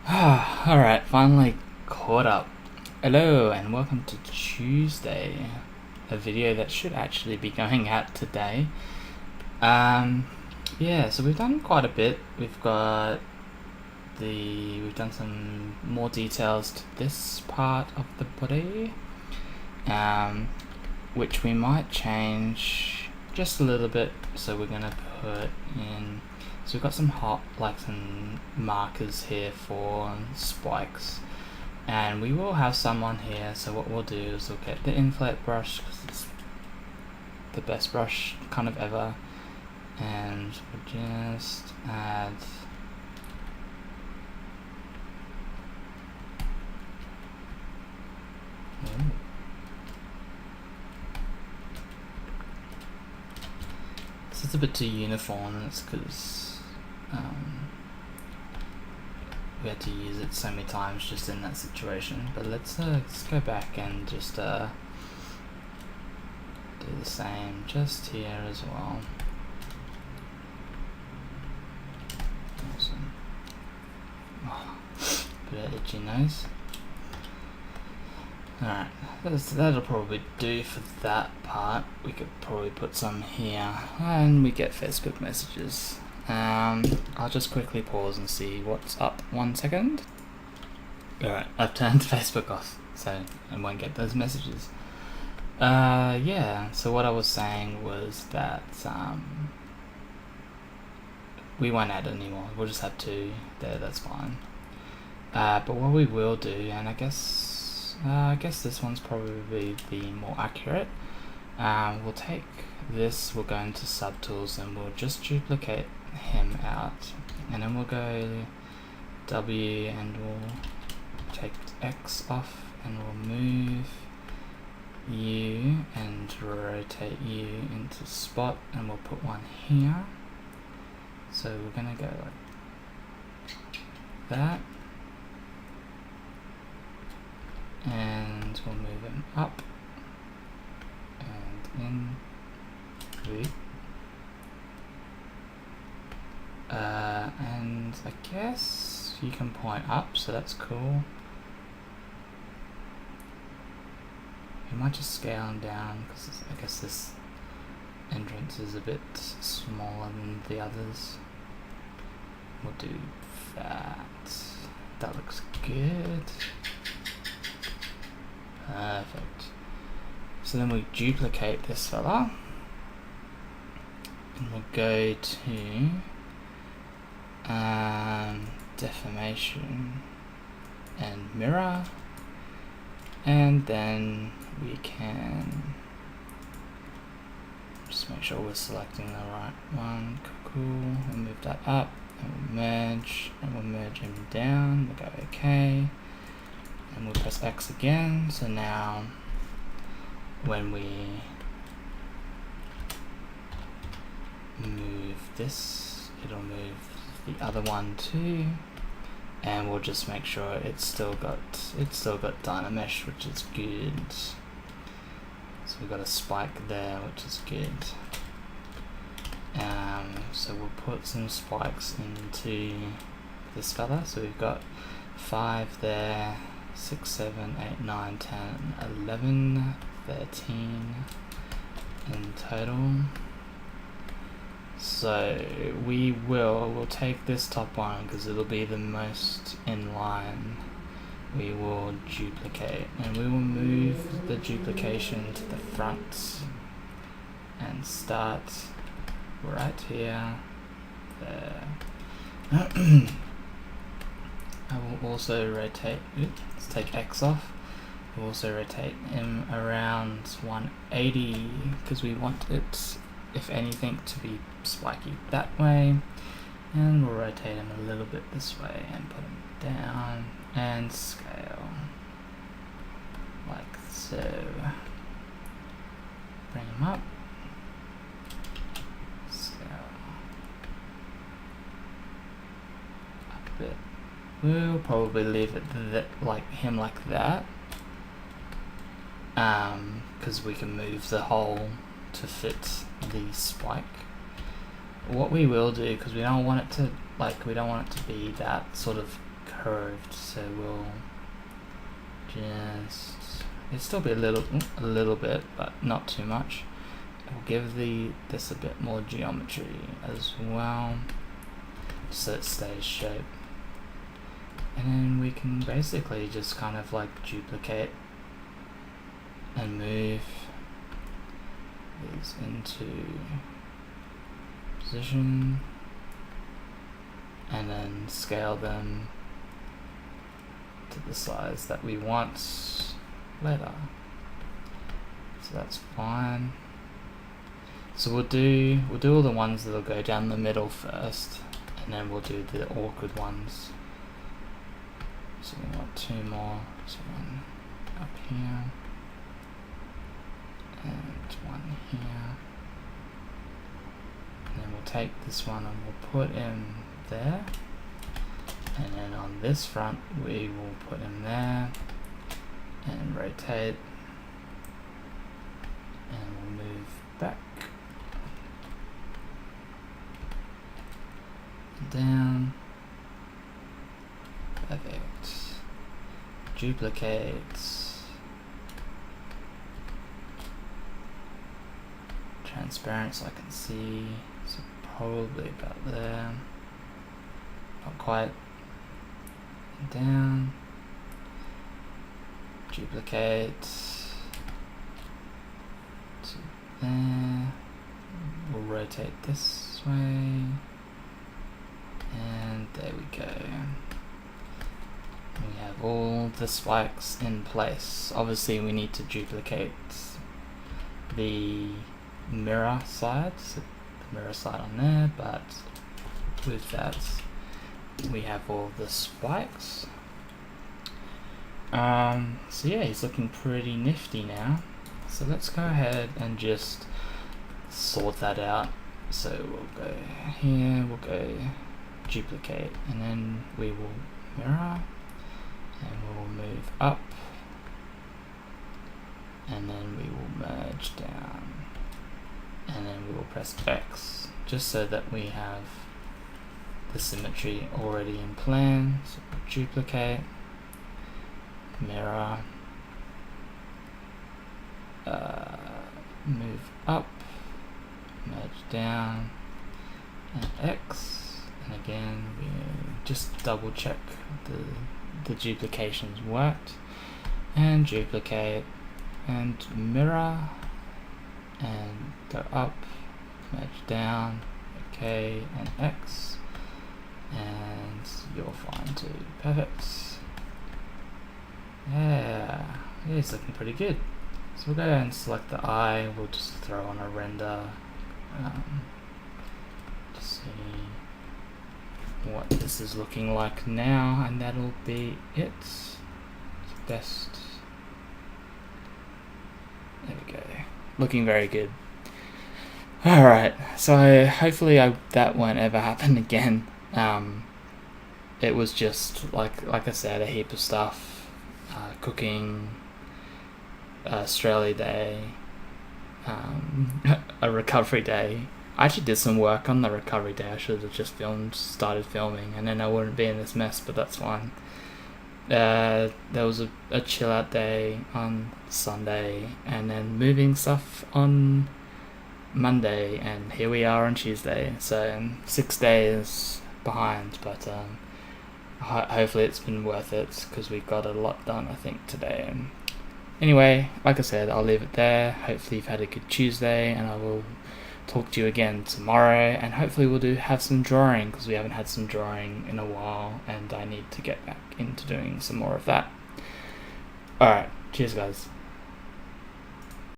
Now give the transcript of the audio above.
Alright, finally caught up. Hello and welcome to Tuesday, a video that should actually be going out today. Yeah, so we've done quite a bit. We've done some more details to this part of the body, which we might change just a little bit. So we're gonna put in. So we've got some some markers here for spikes, and we will have some on here. So what we'll do is we'll get the inflate brush, because it's the best brush kind of ever, and we'll just add so it's a bit too uniform, and it's because we had to use it so many times just in that situation. But let's go back and just do the same just here as well. Awesome. Oh, bit of itchy nose. Alright, that'll probably do for that part. We could probably put some here, and we get Facebook messages. I'll just quickly pause and see what's up. 1 second. Alright, I've turned Facebook off, so I won't get those messages. Yeah, so what I was saying was that we won't add any more. We'll just have 2 there, that's fine. But what we will do, and I guess this one's probably the more accurate, we'll take this, we'll go into subtools, and we'll just duplicate him out, and then we'll go W and we'll take X off, and we'll move you and rotate you into spot, and we'll put one here. So we're gonna go like that, and we'll move him up and in. And I guess you can point up, so that's cool. We might just scale him down, because I guess this entrance is a bit smaller than the others. We'll do that. That looks good. Perfect. So then we duplicate this fella, and we'll go to deformation and mirror, and then we can just make sure we're selecting the right one. Cool. We'll move that up, and we'll merge, and we'll merge him down. We'll go OK, and we'll press X again. So now when we move this, it'll move the other one too, and we'll just make sure it's still got Dynamesh, which is good. So we've got a spike there, which is good. So we'll put some spikes into this fella. So we've got 5 there, 6, 7, 8, 9, 10, 11, 13 in total. So we'll take this top one because it'll be the most in line. We will duplicate, and we will move the duplication to the front and start right here, there. I will also rotate, let's take X off. We'll also rotate him around 180 because we want it, if anything, to be spiky that way, and we'll rotate him a little bit this way and put him down and scale like so. Bring him up, scale up a bit. We'll probably leave it like that, because we can move the hole to fit the spike. What we will do, because we don't want it to be that sort of curved, so we'll just, it'll still be a little bit, but not too much. We'll give this a bit more geometry as well, so it stays shape. And then we can basically just kind of like duplicate and move these into position, and then scale them to the size that we want later. So that's fine. So we'll do all the ones that'll go down the middle first, and then we'll do the awkward ones. So we want 2 more. So one up here and one here. And then we'll take this one and we'll put him there. And then on this front we will put him there and rotate, and we'll move back, down. Perfect. Duplicate. Transparent so I can see. So probably about there. Not quite. Down. Duplicate. To there. We'll rotate this way. And there we go. We have all the spikes in place. Obviously we need to duplicate the mirror side, so the mirror side on there, but with that we have all the spikes. So yeah, he's looking pretty nifty now. So let's go ahead and just sort that out. So we'll go here, we'll go duplicate, and then we will mirror, and we'll move up, and then we will merge down, and then we will press X, just so that we have the symmetry already in plan. So we'll duplicate, mirror, move up, merge down, and X. And again, we just double check the duplications worked, and duplicate, and mirror, and go up, merge down, okay, and X, and you're fine too. Perfect. Yeah, it's looking pretty good. So we'll go and select the eye. We'll just throw on a render to see what this is looking like now, and that'll be it. Best. There we go. Looking very good. Alright, so hopefully that won't ever happen again. It was just like I said, a heap of stuff. Cooking, Australia Day, a recovery day. I actually did some work on the recovery day. I should have just started filming, and then I wouldn't be in this mess, but that's fine. There was a chill out day on Sunday, and then moving stuff on Monday, and here we are on Tuesday, so 6 days behind, but hopefully it's been worth it, because we got a lot done, I think, today. Anyway, like I said, I'll leave it there. Hopefully you've had a good Tuesday, and I will talk to you again tomorrow, and hopefully we'll have some drawing, because we haven't had some drawing in a while, and I need to get back into doing some more of that. Alright, cheers guys.